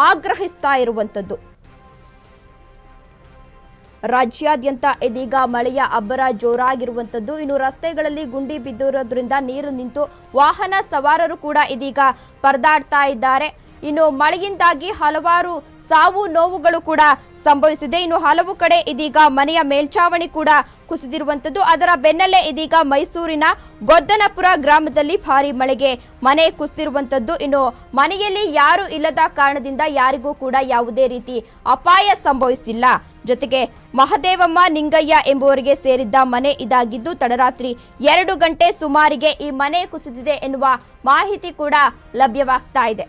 ಆಗ್ರಹಿಸ್ತಾ ಇರುವಂತದ್ದು. ರಾಜ್ಯಾದ್ಯಂತ ಇದೀಗ ಮಳೆಯ ಅಬ್ಬರ ಜೋರಾಗಿರುವಂತದ್ದು. ಇನ್ನು ರಸ್ತೆಗಳಲ್ಲಿ ಗುಂಡಿ ಬಿದ್ದಿರೋದ್ರಿಂದ ನೀರು ನಿಂತು ವಾಹನ ಸವಾರರು ಕೂಡ ಇದೀಗ ಪರದಾಡ್ತಾ ಇದ್ದಾರೆ. ಇನ್ನು ಮಳೆಯಿಂದಾಗಿ ಹಲವಾರು ಸಾವು ನೋವುಗಳು ಕೂಡ ಸಂಭವಿಸಿದೆ. ಇನ್ನು ಹಲವು ಕಡೆ ಇದೀಗ ಮನೆಯ ಮೇಲ್ಛಾವಣಿ ಕೂಡ ಕುಸಿದಿರುವಂತದ್ದು. ಅದರ ಬೆನ್ನಲ್ಲೇ ಇದೀಗ ಮೈಸೂರಿನ ಗೊದ್ದನಪುರ ಗ್ರಾಮದಲ್ಲಿ ಭಾರೀ ಮಳೆಗೆ ಮನೆ ಕುಸಿದಿರುವಂತದ್ದು. ಇನ್ನು ಮನೆಯಲ್ಲಿ ಯಾರು ಇಲ್ಲದ ಕಾರಣದಿಂದ ಯಾರಿಗೂ ಕೂಡ ಯಾವುದೇ ರೀತಿ ಅಪಾಯ ಸಂಭವಿಸಿಲ್ಲ. ಜೊತೆಗೆ ಮಹದೇವಮ್ಮ ನಿಂಗಯ್ಯ ಎಂಬುವರಿಗೆ ಸೇರಿದ್ದ ಮನೆ ಇದಾಗಿದ್ದು, ತಡರಾತ್ರಿ 2 ಗಂಟೆ ಸುಮಾರಿಗೆ ಈ ಮನೆ ಕುಸಿದಿದೆ ಎನ್ನುವ ಮಾಹಿತಿ ಕೂಡ ಲಭ್ಯವಾಗ್ತಾ ಇದೆ.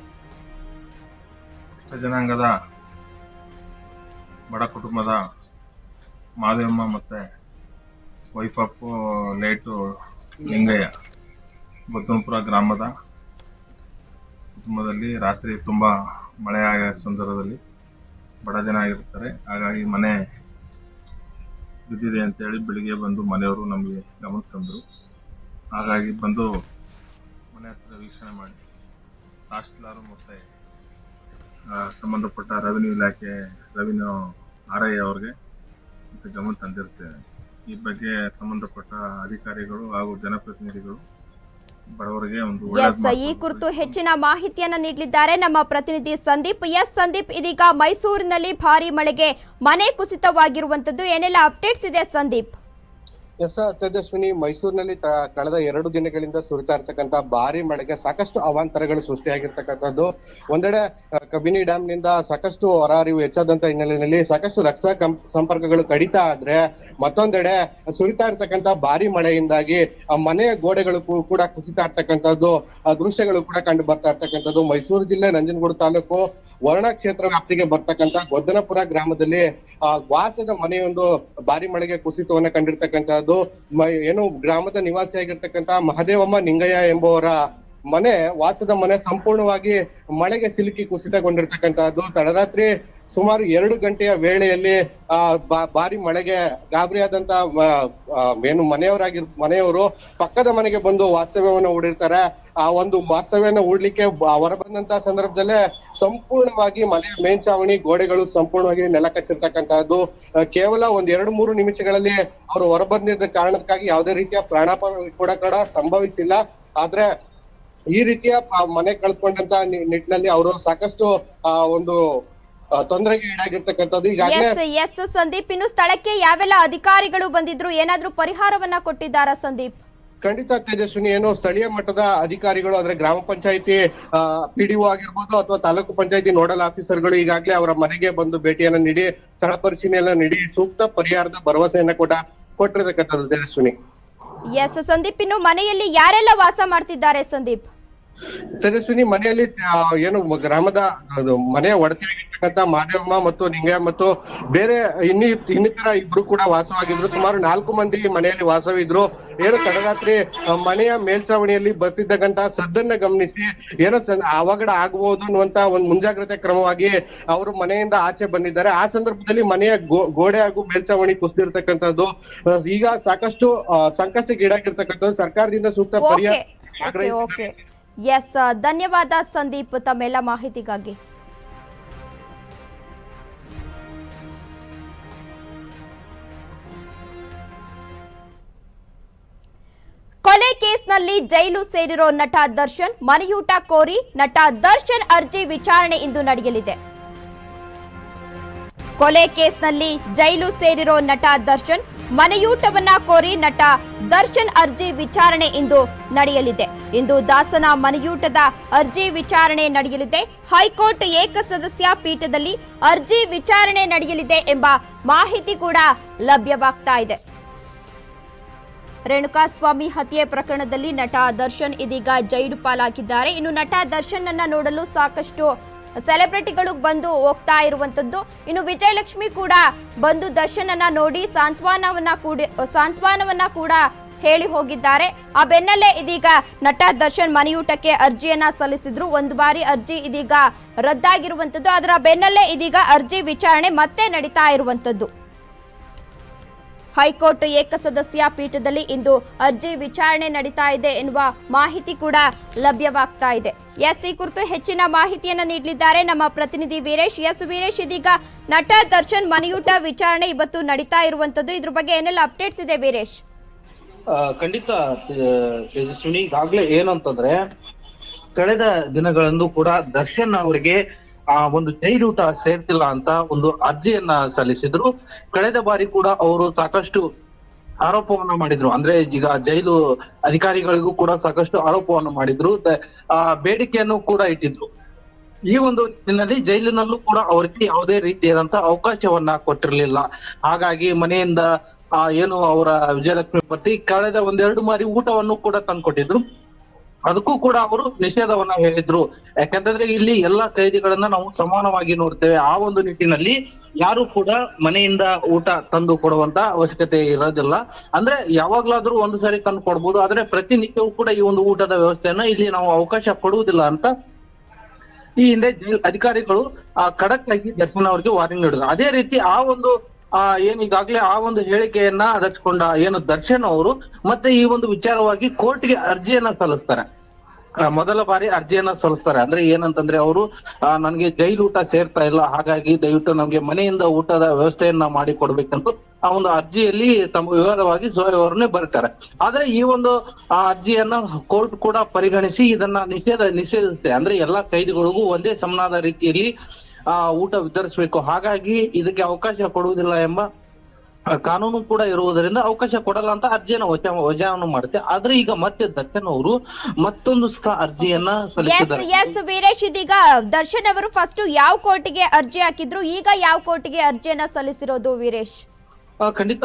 ಜನಾಂಗದ ಬಡ ಕುಟುಂಬದ ಮಾದೇವಮ್ಮ ಮತ್ತು ವೈಫ್ ಆಫ್ ಲೇಟು ಲಿಂಗಯ್ಯ ಗೊದ್ದನಪುರ ಗ್ರಾಮದ ಕುಟುಂಬದಲ್ಲಿ ರಾತ್ರಿ ತುಂಬ ಮಳೆ ಆದ ಸಂದರ್ಭದಲ್ಲಿ ಬಡ ಜನ ಆಗಿರ್ತಾರೆ. ಹಾಗಾಗಿ ಮನೆ ಬಿದ್ದಿದೆ ಅಂತೇಳಿ ಬೆಳಿಗ್ಗೆ ಬಂದು ಮನೆಯವರು ನಮಗೆ ಗಮನಕ್ಕೆ ತಂದರು. ಹಾಗಾಗಿ ಬಂದು ಮನೆ ಹತ್ರ ವೀಕ್ಷಣೆ ಮಾಡಿ ತಹಶೀಲ್ದಾರ್ ಮತ್ತು ಸಂಬಂಧಪಟ್ಟ ರೆವಿನ್ಯೂ ಇಲಾಖೆ ರೆವಿನ್ಯೂ RI ಅವ್ರಿಗೆ ಗಮನ ತಂದಿರ್ತೇವೆ. ಈ ಬಗ್ಗೆ ಸಂಬಂಧಪಟ್ಟ ಅಧಿಕಾರಿಗಳು ಹಾಗೂ ಜನಪ್ರತಿನಿಧಿಗಳು ಬಡವರಿಗೆ ಒಂದು ಈ ಕುರಿತು ಹೆಚ್ಚಿನ ಮಾಹಿತಿಯನ್ನ ನೀಡಲಿದ್ದಾರೆ ನಮ್ಮ ಪ್ರತಿನಿಧಿ ಸಂದೀಪ್. ಸಂದೀಪ್, ಇದೀಗ ಮೈಸೂರಿನಲ್ಲಿ ಭಾರೀ ಮಳೆಗೆ ಮನೆ ಕುಸಿತವಾಗಿರುವಂತದ್ದು, ಏನೆಲ್ಲ ಅಪ್ಡೇಟ್ಸ್ ಇದೆ ಸಂದೀಪ್? ತೇಜಸ್ವಿನಿ, ಮೈಸೂರಿನಲ್ಲಿ ಕಳೆದ 2 ದಿನಗಳಿಂದ ಸುರಿತಾ ಇರ್ತಕ್ಕಂಥ ಭಾರಿ ಮಳೆಗೆ ಸಾಕಷ್ಟು ಅವಾಂತರಗಳು ಸೃಷ್ಟಿಯಾಗಿರ್ತಕ್ಕಂಥದ್ದು. ಒಂದೆಡೆ ಕಬಿನಿ ಡ್ಯಾಮ್ ನಿಂದ ಸಾಕಷ್ಟು ಹೊರ ಹರಿವು ಹೆಚ್ಚಾದಂತ ಹಿನ್ನೆಲೆಯಲ್ಲಿ ಸಾಕಷ್ಟು ರಕ್ಷಾ ಸಂಪರ್ಕಗಳು ಕಡಿತಾ ಆದ್ರೆ, ಮತ್ತೊಂದೆಡೆ ಸುರಿತಾ ಇರ್ತಕ್ಕಂಥ ಭಾರಿ ಮಳೆಯಿಂದಾಗಿ ಮನೆಯ ಗೋಡೆಗಳು ಕೂಡ ಕುಸಿತಾ ಇರ್ತಕ್ಕಂಥದ್ದು ದೃಶ್ಯಗಳು ಕೂಡ ಕಂಡು ಬರ್ತಾ ಇರ್ತಕ್ಕಂಥದ್ದು. ಮೈಸೂರು ಜಿಲ್ಲೆ ನಂಜನಗೂಡು ತಾಲೂಕು ವರ್ಣ ಕ್ಷೇತ್ರ ವ್ಯಾಪ್ತಿಗೆ ಬರ್ತಕ್ಕಂಥ ಗೊದ್ದನಪುರ ಗ್ರಾಮದಲ್ಲಿ ವಾಸದ ಮನೆಯೊಂದು ಭಾರಿ ಮಳೆಗೆ ಕುಸಿತವನ್ನ ಕಂಡಿರ್ತಕ್ಕಂಥದ್ದು. ಏನು ಗ್ರಾಮದ ನಿವಾಸಿಯಾಗಿರ್ತಕ್ಕಂಥ ಮಹದೇವಮ್ಮ ನಿಂಗಯ್ಯ ಎಂಬುವರ ಮನೆ, ವಾಸದ ಮನೆ ಸಂಪೂರ್ಣವಾಗಿ ಮಳೆಗೆ ಸಿಲುಕಿ ಕುಸಿತಗೊಂಡಿರ್ತಕ್ಕಂಥದ್ದು. ತಡರಾತ್ರಿ ಸುಮಾರು 2 ಗಂಟೆಯ ವೇಳೆಯಲ್ಲಿ ಭಾರಿ ಮಳೆಗೆ ಗಾಬರಿಯಾದಂತ ಏನು ಮನೆಯವರು ಪಕ್ಕದ ಮನೆಗೆ ಬಂದು ವಾಸ್ತವ್ಯವನ್ನು ಹೂಡಿರ್ತಾರೆ. ಆ ಒಂದು ವಾಸ್ತವ್ಯನ ಹೂಡ್ಲಿಕ್ಕೆ ಹೊರಬಂದಂತ ಸಂದರ್ಭದಲ್ಲೇ ಸಂಪೂರ್ಣವಾಗಿ ಮನೆಯ ಮೇಲ್ಛಾವಣಿ ಗೋಡೆಗಳು ಸಂಪೂರ್ಣವಾಗಿ ನೆಲ ಕಚ್ಚಿರ್ತಕ್ಕಂತಹದ್ದು. ಕೇವಲ 1-2-3 ನಿಮಿಷಗಳಲ್ಲಿ ಅವರು ಹೊರಬಂದಿದ್ದ ಕಾರಣಕ್ಕಾಗಿ ಯಾವುದೇ ರೀತಿಯ ಪ್ರಾಣಾಪಾಯ ಕೂಡ ಸಂಭವಿಸಿಲ್ಲ. ಆದ್ರೆ ಈ ರೀತಿಯ ಮನೆ ಕಳ್ಕೊಂಡಂತ ನಿಟ್ಟಿನಲ್ಲಿ ಅವರು ಸಾಕಷ್ಟು ಒಂದು ತೊಂದರೆಗೆ ಈಡಾಗಿರ್ತಕ್ಕಂಥದ್ದು. ಸಂದೀಪ್, ಇನ್ನು ಸ್ಥಳಕ್ಕೆ ಯಾವೆಲ್ಲ ಅಧಿಕಾರಿಗಳು ಬಂದಿದ್ರು, ಏನಾದ್ರೂ ಪರಿಹಾರವನ್ನ ಕೊಟ್ಟಿದ್ದಾರಾ ಸಂದೀಪ್? ಖಂಡಿತ ತೇಜಸ್ವಿನಿ, ಏನು ಸ್ಥಳೀಯ ಮಟ್ಟದ ಅಧಿಕಾರಿಗಳು ಅಂದ್ರೆ ಗ್ರಾಮ ಪಂಚಾಯತಿ PDO ಆಗಿರ್ಬೋದು ಅಥವಾ ತಾಲೂಕು ಪಂಚಾಯತಿ ನೋಡಲ್ ಆಫೀಸರ್ಗಳು ಈಗಾಗಲೇ ಅವರ ಮನೆಗೆ ಬಂದು ಭೇಟಿಯನ್ನ ನೀಡಿ ಸ್ಥಳ ಪರಿಶೀಲನೆ ನೀಡಿ ಸೂಕ್ತ ಪರಿಹಾರದ ಭರವಸೆಯನ್ನ ಕೊಟ್ಟಿರತಕ್ಕಂಥದ್ದು ತೇಜಸ್ವಿನಿ. ಎಸ್ ಸಂದೀಪ್, ಇನ್ನು ಮನೆಯಲ್ಲಿ ಯಾರೆಲ್ಲ ವಾಸ ಮಾಡ್ತಿದ್ದಾರೆ ಸಂದೀಪ್? ತೇಜಸ್ವಿನಿ, ಮನೆಯಲ್ಲಿ ಏನು ಗ್ರಾಮದ ಮನೆಯ ಒಡತಿಯಾಗಿರ್ತಕ್ಕಂಥ ಮಾದೇವಮ್ಮ ಮತ್ತು ನಿಂಗಯ್ಯ ಮತ್ತು ಬೇರೆ ಇನ್ನಿತರ ಇಬ್ರು ಕೂಡ ವಾಸವಾಗಿದ್ರು. ಸುಮಾರು 4 ಮಂದಿ ಮನೆಯಲ್ಲಿ ವಾಸವಿದ್ರು. ಏನು ತಡರಾತ್ರಿ ಮನೆಯ ಮೇಲ್ಚಾವಣಿಯಲ್ಲಿ ಬರ್ತಿದ್ದಕ್ಕಂತ ಸದ್ದನ್ನ ಗಮನಿಸಿ ಏನೋ ಅವಘಡ ಆಗಬಹುದು ಅನ್ನುವಂತ ಒಂದು ಮುಂಜಾಗ್ರತೆ ಕ್ರಮವಾಗಿ ಅವರು ಮನೆಯಿಂದ ಆಚೆ ಬಂದಿದ್ದಾರೆ. ಆ ಸಂದರ್ಭದಲ್ಲಿ ಮನೆಯ ಗೋಡೆ ಹಾಗೂ ಮೇಲ್ಚಾವಣಿ ಕುಸಿದಿರ್ತಕ್ಕಂಥದ್ದು. ಈಗ ಸಾಕಷ್ಟು ಸಂಕಷ್ಟಕ್ಕೀಡಾಗಿರ್ತಕ್ಕಂಥದ್ದು. ಸರ್ಕಾರದಿಂದ ಸೂಕ್ತ ಪರಿಹಾರ. ಎಸ್, ಧನ್ಯವಾದ ಸಂದೀಪ್ ತಮ್ಮೆಲ್ಲ ಮಾಹಿತಿಗಾಗಿ. ಕೊಲೆ ಕೇಸ್ನಲ್ಲಿ ಜೈಲು ಸೇರಿರೋ ನಟ ದರ್ಶನ್ ಮನೆಯೂಟ ಕೋರಿ ನಟ ದರ್ಶನ್ ಅರ್ಜಿ ವಿಚಾರಣೆ ಇಂದು ನಡೆಯಲಿದೆ. ಕೊಲೆ ಕೇಸ್ನಲ್ಲಿ ಜೈಲು ಸೇರಿರೋ ನಟ ದರ್ಶನ್ ಮನೆಯೂಟವನ್ನ ಕೋರಿ ನಟ ದರ್ಶನ್ ಅರ್ಜಿ ವಿಚಾರಣೆ ಇಂದು ನಡೆಯಲಿದೆ. ಇಂದು ದಾಸನ ಮನೆಯೂಟದ ಅರ್ಜಿ ವಿಚಾರಣೆ ನಡೆಯಲಿದೆ. ಹೈಕೋರ್ಟ್ ಏಕಸದಸ್ಯ ಪೀಠದಲ್ಲಿ ಅರ್ಜಿ ವಿಚಾರಣೆ ನಡೆಯಲಿದೆ ಎಂಬ ಮಾಹಿತಿ ಕೂಡ ಲಭ್ಯವಾಗ್ತಾ ಇದೆ. ರೇಣುಕಾಸ್ವಾಮಿ ಹತ್ಯೆ ಪ್ರಕರಣದಲ್ಲಿ ನಟ ದರ್ಶನ್ ಇದೀಗ ಜೈಲು ಪಾಲಾಗಿದ್ದಾರೆ. ಇನ್ನು ನಟ ದರ್ಶನ್ ಅನ್ನ ನೋಡಲು ಸಾಕಷ್ಟು ಸೆಲೆಬ್ರಿಟಿಗಳು ಬಂದು ಹೋಗ್ತಾ ಇರುವಂತದ್ದು. ಇನ್ನು ವಿಜಯಲಕ್ಷ್ಮಿ ಕೂಡ ಬಂದು ದರ್ಶನ್ ಅನ್ನ ನೋಡಿ ಸಾಂತ್ವನವನ್ನ ಕೂಡ ಹೇಳಿ ಹೋಗಿದ್ದಾರೆ. ಆ ಬೆನ್ನಲ್ಲೇ ಇದೀಗ ನಟ ದರ್ಶನ್ ಮನೆಯೂಟಕ್ಕೆ ಅರ್ಜಿಯನ್ನ ಸಲ್ಲಿಸಿದ್ರು. ಒಂದು ಬಾರಿ ಅರ್ಜಿ ಇದೀಗ ರದ್ದಾಗಿರುವಂತದ್ದು. ಅದರ ಬೆನ್ನಲ್ಲೇ ಇದೀಗ ಅರ್ಜಿ ವಿಚಾರಣೆ ಮತ್ತೆ ನಡೀತಾ ಇರುವಂತದ್ದು. ಹೈಕೋರ್ಟ್ ಏಕಸದಸ್ಯ ಪೀಠದಲ್ಲಿ ಇಂದು ಅರ್ಜಿ ವಿಚಾರಣೆ ನಡೀತಾ ಇದೆ ಎನ್ನುವ ಮಾಹಿತಿ ಕೂಡ ಲಭ್ಯವಾಗ್ತಾ ಇದೆ. ಎಸ್, ಈ ಕುರಿತು ಹೆಚ್ಚಿನ ಮಾಹಿತಿಯನ್ನ ನೀಡಲಿದ್ದಾರೆ ನಮ್ಮ ಪ್ರತಿನಿಧಿ ವೀರೇಶ್. ಎಸ್ ವೀರೇಶ್, ಇದೀಗ ನಟ ದರ್ಶನ್ ಮನೆಯೂಟ ವಿಚಾರಣೆ ಇವತ್ತು ನಡೀತಾ ಇರುವಂತದ್ದು. ಇದ್ರ ಬಗ್ಗೆ ಏನೆಲ್ಲ ಅಪ್ಡೇಟ್ಸ್ ಇದೆ ವೀರೇಶ್? ಖಂಡಿತ ತೇಜಸ್ವಿನಿ, ಈಗಾಗ್ಲೇ ಏನಂತಂದ್ರೆ ಕಳೆದ ದಿನಗಳಂದು ಕೂಡ ದರ್ಶನ್ ಅವರಿಗೆ ಒಂದು ಜೈಲೂಟ ಸೇರ್ತಿಲ್ಲ ಅಂತ ಒಂದು ಅರ್ಜಿಯನ್ನ ಸಲ್ಲಿಸಿದ್ರು. ಕಳೆದ ಬಾರಿ ಕೂಡ ಅವರು ಸಾಕಷ್ಟು ಆರೋಪವನ್ನ ಮಾಡಿದ್ರು. ಅಂದ್ರೆ ಈಗ ಜೈಲು ಅಧಿಕಾರಿಗಳಿಗೂ ಕೂಡ ಸಾಕಷ್ಟು ಆರೋಪವನ್ನು ಮಾಡಿದ್ರು, ಬೇಡಿಕೆಯನ್ನು ಕೂಡ ಇಟ್ಟಿದ್ರು. ಈ ಒಂದು ನಿಟ್ಟಿನಲ್ಲಿ ಜೈಲಿನಲ್ಲೂ ಕೂಡ ಅವರಿಗೆ ಯಾವುದೇ ರೀತಿಯಾದಂತ ಅವಕಾಶವನ್ನ ಕೊಟ್ಟಿರ್ಲಿಲ್ಲ. ಹಾಗಾಗಿ ಮನೆಯಿಂದ ಏನು ಅವರ ವಿಜಯಲಕ್ಷ್ಮಿ ಪತಿ ಕಳೆದ 1-2 ಬಾರಿ ಊಟವನ್ನು ಕೂಡ ತಂದ್ಕೊಟ್ಟಿದ್ರು. ಅದಕ್ಕೂ ಕೂಡ ಅವರು ನಿಷೇಧವನ್ನ ಹೇಳಿದ್ರು. ಯಾಕಂತಂದ್ರೆ ಇಲ್ಲಿ ಎಲ್ಲಾ ಕೈದಿಗಳನ್ನ ನಾವು ಸಮಾನವಾಗಿ ನೋಡ್ತೇವೆ. ಆ ಒಂದು ನಿಟ್ಟಿನಲ್ಲಿ ಯಾರು ಕೂಡ ಮನೆಯಿಂದ ಊಟ ತಂದು ಕೊಡುವಂತ ಅವಶ್ಯಕತೆ ಇರೋದಿಲ್ಲ. ಅಂದ್ರೆ ಯಾವಾಗ್ಲಾದ್ರೂ ಒಂದು ಸಾರಿ ತಂದು ಕೊಡ್ಬೋದು, ಆದ್ರೆ ಪ್ರತಿನಿತ್ಯವೂ ಕೂಡ ಈ ಒಂದು ಊಟದ ವ್ಯವಸ್ಥೆಯನ್ನ ಇಲ್ಲಿ ನಾವು ಅವಕಾಶ ಕೊಡುವುದಿಲ್ಲ ಅಂತ ಈ ಹಿಂದೆ ಅಧಿಕಾರಿಗಳು ಖಡಕ್ ಆಗಿ ದರ್ಶನ್ ಅವರಿಗೆ ವಾರ್ನಿಂಗ್ ನೀಡಿದ್ರು. ಅದೇ ರೀತಿ ಆ ಒಂದು ಏನೀಗಾಗ್ಲೇ ಆ ಒಂದು ಹೇಳಿಕೆಯನ್ನ ರಚಿಕೊಂಡ ಏನು ದರ್ಶನ್ ಅವರು ಮತ್ತೆ ಈ ಒಂದು ವಿಚಾರವಾಗಿ ಕೋರ್ಟ್ಗೆ ಅರ್ಜಿಯನ್ನ ಸಲ್ಲಿಸ್ತಾರೆ. ಮೊದಲ ಬಾರಿ ಅರ್ಜಿಯನ್ನ ಸಲ್ಲಿಸ್ತಾರೆ. ಅಂದ್ರೆ ಏನಂತಂದ್ರೆ ಅವರು ನನ್ಗೆ ಜೈಲು ಊಟ ಸೇರ್ತಾ ಇಲ್ಲ, ಹಾಗಾಗಿ ದಯವಿಟ್ಟು ನಮ್ಗೆ ಮನೆಯಿಂದ ಊಟದ ವ್ಯವಸ್ಥೆಯನ್ನ ಮಾಡಿ ಕೊಡ್ಬೇಕಂತ ಆ ಒಂದು ಅರ್ಜಿಯಲ್ಲಿ ತಮ್ಮ ವಿವರವಾಗಿ ಸ್ವಯಂವರನ್ನೇ ಬರೀತಾರೆ. ಆದ್ರೆ ಈ ಒಂದು ಅರ್ಜಿಯನ್ನ ಕೋರ್ಟ್ ಕೂಡ ಪರಿಗಣಿಸಿ ಇದನ್ನ ನಿಷೇಧಿಸುತ್ತೆ. ಅಂದ್ರೆ ಎಲ್ಲಾ ಕೈದಿಗಳಿಗೂ ಒಂದೇ ಸಮನಾದ ರೀತಿಯಲ್ಲಿ ಊಟ ವಿತರಿಸಬೇಕು, ಹಾಗಾಗಿ ಇದಕ್ಕೆ ಅವಕಾಶ ಕೊಡುವುದಿಲ್ಲ ಎಂಬ ಕಾನೂನು ಕೂಡ ಇರುವುದರಿಂದ ಅವಕಾಶ ಕೊಡಲ್ಲ ಅಂತ ಅರ್ಜಿಯನ್ನು ವಜಾವನ್ನು ಮಾಡುತ್ತೆ. ಆದ್ರೆ ಈಗ ಮತ್ತೆ ದರ್ಶನ್ ಅವರು ಮತ್ತೊಂದು ಅರ್ಜಿಯನ್ನ ಸಲ್ಲಿಸಿದ್ದಾರೆ. ಎಸ್ ವೀರೇಶ್, ಇದೀಗ ದರ್ಶನ್ ಅವರು ಫಸ್ಟ್ ಯಾವ ಕೋರ್ಟಿಗೆ ಅರ್ಜಿ ಹಾಕಿದ್ರು, ಈಗ ಯಾವ ಕೋರ್ಟಿಗೆ ಅರ್ಜಿಯನ್ನ ಸಲ್ಲಿಸಿರೋದು ವೀರೇಶ್? ಖಂಡಿತ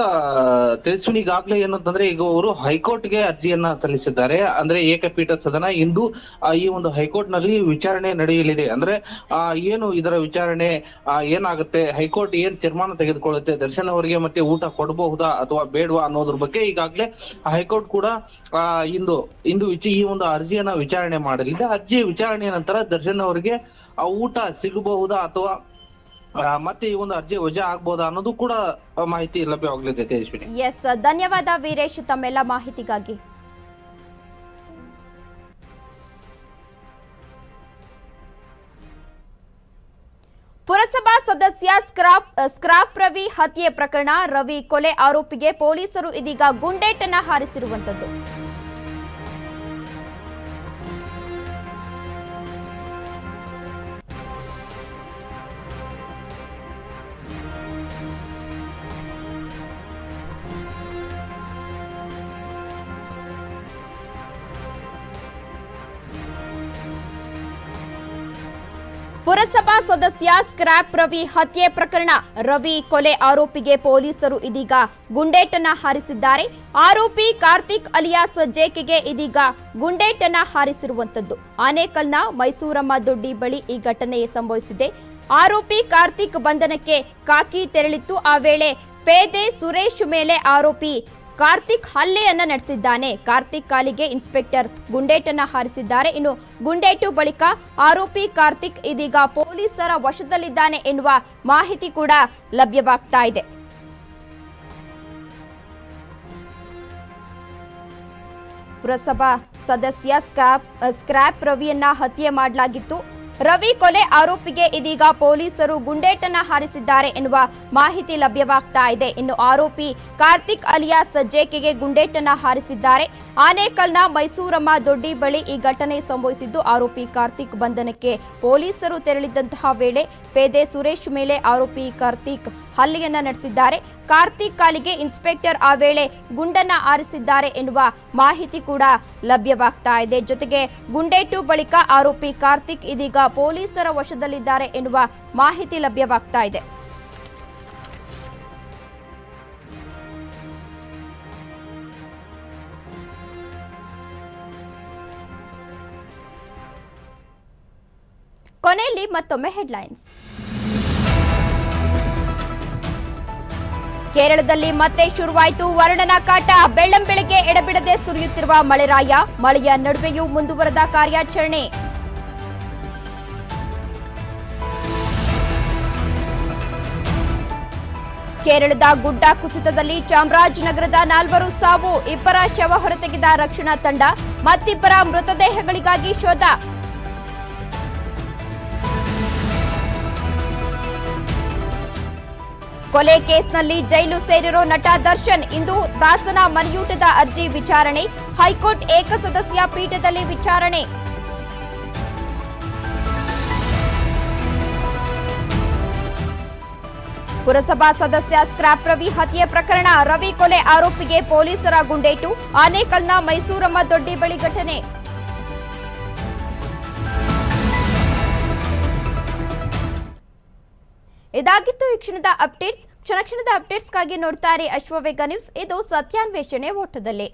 ತೇಜಸ್ವಿನಿ, ಈಗಾಗ್ಲೇ ಏನಂತಂದ್ರೆ ಈಗ ಅವರು ಹೈಕೋರ್ಟ್ಗೆ ಅರ್ಜಿಯನ್ನ ಸಲ್ಲಿಸಿದ್ದಾರೆ. ಅಂದ್ರೆ ಏಕಪೀಠ ಸದನ ಇಂದು ಈ ಒಂದು ಹೈಕೋರ್ಟ್ ನಲ್ಲಿ ವಿಚಾರಣೆ ನಡೆಯಲಿದೆ. ಅಂದ್ರೆ ಏನು ಇದರ ವಿಚಾರಣೆ ಏನಾಗುತ್ತೆ, ಹೈಕೋರ್ಟ್ ಏನ್ ತೀರ್ಮಾನ ತೆಗೆದುಕೊಳ್ಳುತ್ತೆ, ದರ್ಶನ್ ಅವರಿಗೆ ಮತ್ತೆ ಊಟ ಕೊಡಬಹುದಾ ಅಥವಾ ಬೇಡವಾ ಅನ್ನೋದ್ರ ಬಗ್ಗೆ ಈಗಾಗ್ಲೇ ಹೈಕೋರ್ಟ್ ಕೂಡ ಇಂದು ಈ ಒಂದು ಅರ್ಜಿಯನ್ನ ವಿಚಾರಣೆ ಮಾಡಲಿದೆ. ಅರ್ಜಿ ವಿಚಾರಣೆಯ ನಂತರ ದರ್ಶನ್ ಅವರಿಗೆ ಊಟ ಸಿಗಬಹುದಾ ಅಥವಾ ಮತ್ತೆ ಈ ಒಂದು ಅರ್ಜಿ ವಜಾ ಆಗ್ಬೋದಾ ಅನ್ನೋದು ಕೂಡ ಮಾಹಿತಿ ಲಭ್ಯವಾಗಲಿದೆ. ತೇಜಸ್ವಿನಿ, ಎಸ್, ಧನ್ಯವಾದ ವೀರೇಶ್ ತಮ್ಮೆಲ್ಲ ಮಾಹಿತಿಗಾಗಿ. ಪುರಸಭಾ ಸದಸ್ಯ ಸ್ಕ್ರಾಪ್ ರವಿ ಹತ್ಯೆ ಪ್ರಕರಣ, ರವಿ ಕೊಲೆ ಆರೋಪಿಗೆ ಪೊಲೀಸರು ಇದೀಗ ಗುಂಡೇಟನ್ನ ಹಾರಿಸಿರುವಂತದ್ದು. ಪುರಸಭಾ ಸದಸ್ಯ ಸ್ಕ್ರಾಪ್ ರವಿ ಹತ್ಯೆ ಪ್ರಕರಣ. ರವಿ ಕೊಲೆ ಆರೋಪಿಗೆ ಪೊಲೀಸರು ಇದೀಗ ಗುಂಡೇಟನ್ನ ಹಾರಿಸಿದ್ದಾರೆ. ಆರೋಪಿ ಕಾರ್ತಿಕ್ ಅಲಿಯಾಸ್ ಜೆಕೆಗೆ ಇದೀಗ ಗುಂಡೇಟನ್ನ ಹಾರಿಸಿರುವಂತದ್ದು. ಆನೇಕಲ್ನ ಮೈಸೂರಮ್ಮ ದೊಡ್ಡಿ ಬಳಿ ಈ ಘಟನೆ ಸಂಭವಿಸಿದೆ. ಆರೋಪಿ ಕಾರ್ತಿಕ್ ಬಂಧನಕ್ಕೆ ಕಾಕಿ ತೆರಳಿತ್ತು. ಆ ವೇಳೆ ಪೇದೆ ಸುರೇಶ್ ಮೇಲೆ ಆರೋಪಿ ಕಾರ್ತಿಕ್ ಹಲ್ಲೆಯನ್ನ ನಡೆಸಿದ್ದಾನೆ. ಕಾರ್ತಿಕ್ ಕಾಲಿಗೆ ಇನ್ಸ್ಪೆಕ್ಟರ್ ಗುಂಡೇಟನ್ನ ಹಾರಿಸಿದ್ದಾರೆ. ಇನ್ನು ಗುಂಡೇಟು ಬಳಿಕ ಆರೋಪಿ ಕಾರ್ತಿಕ್ ಇದೀಗ ಪೊಲೀಸರ ವಶದಲ್ಲಿದ್ದಾನೆ ಎನ್ನುವ ಮಾಹಿತಿ ಕೂಡ ಲಭ್ಯವಾಗ್ತಾ ಇದೆ. ಪುರಸಭಾ ಸದಸ್ಯ ಸ್ಕ್ರಾಪ್ ರವಿಯನ್ನ ಹತ್ಯೆ ಮಾಡಲಾಗಿತ್ತು. ರವಿ ಕೊಲೆ ಆರೋಪಿಗೆ ಇದೀಗ ಪೊಲೀಸರು ಗುಂಡೇಟನ್ನ ಹಾರಿಸಿದ್ದಾರೆ ಎನ್ನುವ ಮಾಹಿತಿ ಲಭ್ಯವಾಗ್ತಾ ಇದೆ. ಇನ್ನು ಆರೋಪಿ ಕಾರ್ತಿಕ್ ಅಲಿಯಾಸ್ ಜೆಕೆಗೆ ಗುಂಡೇಟನ್ನ ಹಾರಿಸಿದ್ದಾರೆ. ಆನೇಕಲ್ನ ಮೈಸೂರಮ್ಮ ದೊಡ್ಡಿ ಬಳಿ ಈ ಘಟನೆ ಸಂಭವಿಸಿದ್ದು, ಆರೋಪಿ ಕಾರ್ತಿಕ್ ಬಂಧನಕ್ಕೆ ಪೊಲೀಸರು ತೆರಳಿದ್ದಂತಹ ವೇಳೆ ಪೇದೆ ಸುರೇಶ್ ಮೇಲೆ ಆರೋಪಿ ಕಾರ್ತಿಕ್ ಹಲ್ಲೆಯನ್ನ ನಡೆಸಿದ್ದಾರೆ. ಕಾರ್ತಿಕ್ ಕಾಲಿಗೆ ಇನ್ಸ್ಪೆಕ್ಟರ್ ಆ ವೇಳೆ ಗುಂಡನ್ನ ಆರಿಸಿದ್ದಾರೆ ಎನ್ನುವ ಮಾಹಿತಿ ಕೂಡ ಲಭ್ಯವಾಗ್ತಾ ಇದೆ. ಜೊತೆಗೆ ಗುಂಡೇಟು ಬಳಿಕ ಆರೋಪಿ ಕಾರ್ತಿಕ್ ಇದೀಗ ಪೊಲೀಸರ ವಶದಲ್ಲಿದ್ದಾರೆ ಎನ್ನುವ ಮಾಹಿತಿ ಲಭ್ಯವಾಗ್ತಾ ಇದೆ. ಕೊನೆಯಲ್ಲಿ ಮತ್ತೊಮ್ಮೆ ಹೆಡ್ಲೈನ್ಸ್. ಕೇರಳದಲ್ಲಿ ಮತ್ತೆ ಶುರುವಾಯಿತು ವರುಣನ ಕಾಟ. ಬೆಳ್ಳಂಬೆಳಗ್ಗೆ ಎಡಬಿಡದೆ ಸುರಿಯುತ್ತಿರುವ ಮಳೆರಾಯ. ಮಳೆಯ ನಡುವೆಯೂ ಮುಂದುವರೆದ ಕಾರ್ಯಾಚರಣೆ. ಕೇರಳದ ಗುಡ್ಡ ಕುಸಿತದಲ್ಲಿ ಚಾಮರಾಜನಗರದ 4 ಸಾವು. 2 ಶವ ಹೊರತೆಗೆದ ರಕ್ಷಣಾ ತಂಡ. ಮತ್ತಿಬ್ಬರ ಮೃತದೇಹಗಳಿಗಾಗಿ ಶೋಧ. ಕೊಲೆ ಕೇಸ್ನಲ್ಲಿ ಜೈಲು ಸೇರಿರೋ ನಟ ದರ್ಶನ್. ಇಂದು ದಾಸನ ಮನೆಯೂಟದ ಅರ್ಜಿ ವಿಚಾರಣೆ. ಹೈಕೋರ್ಟ್ ಏಕಸದಸ್ಯ ಪೀಠದಲ್ಲಿ ವಿಚಾರಣೆ. ಪುರಸಭಾ ಸದಸ್ಯ ಸ್ಕ್ರಾಪ್ ರವಿ ಹತ್ಯೆ ಪ್ರಕರಣ. ರವಿ ಕೊಲೆ ಆರೋಪಿಗೆ ಪೊಲೀಸರ ಗುಂಡೇಟು. ಆನೇಕಲ್ನ ಮೈಸೂರಮ್ಮ ದೊಡ್ಡಿ ಬಳಿ ಘಟನೆ. ಇದಾಗಿತ್ತು ಈ ಕ್ಷಣದ ಅಪ್ಡೇಟ್ಸ್. ಕ್ಷಣದ ಅಪ್ಡೇಟ್ಸ್ಗಾಗಿ ನೋಡ್ತಾ ಇರಿ ಅಶ್ವವೇಗ ನ್ಯೂಸ್. ಇದು ಸತ್ಯಾನ್ವೇಷಣೆ ಓಟದಲ್ಲಿ.